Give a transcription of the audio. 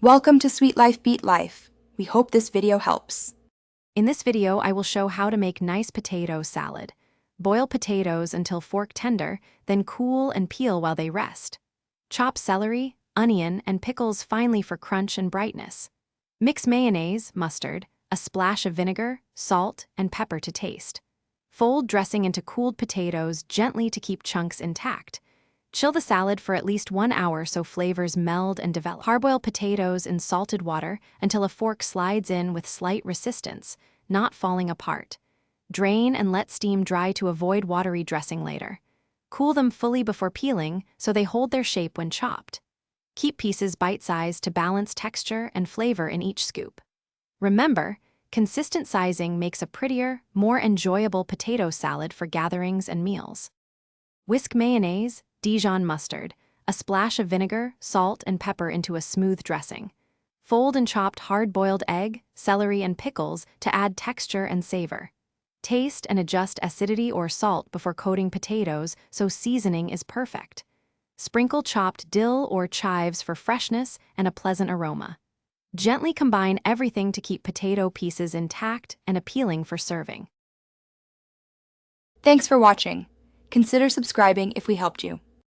Welcome to Sweet Life Beat Life. We hope this video helps. In this video, I will show how to make nice potato salad. Boil potatoes until fork tender, then cool and peel while they rest. Chop celery, onion, and pickles finely for crunch and brightness. Mix mayonnaise, mustard, a splash of vinegar, salt, and pepper to taste. Fold dressing into cooled potatoes gently to keep chunks intact. Chill the salad for at least 1 hour so flavors meld and develop. Parboil potatoes in salted water until a fork slides in with slight resistance, not falling apart. Drain and let steam dry to avoid watery dressing later. Cool them fully before peeling so they hold their shape when chopped. Keep pieces bite-sized to balance texture and flavor in each scoop. Remember, consistent sizing makes a prettier, more enjoyable potato salad for gatherings and meals. Whisk mayonnaise, Dijon mustard, a splash of vinegar, salt, and pepper into a smooth dressing. Fold and chopped hard-boiled egg, celery, and pickles to add texture and savor. Taste and adjust acidity or salt before coating potatoes so seasoning is perfect. Sprinkle chopped dill or chives for freshness and a pleasant aroma. Gently combine everything to keep potato pieces intact and appealing for serving. Thanks for watching. Consider subscribing if we helped you.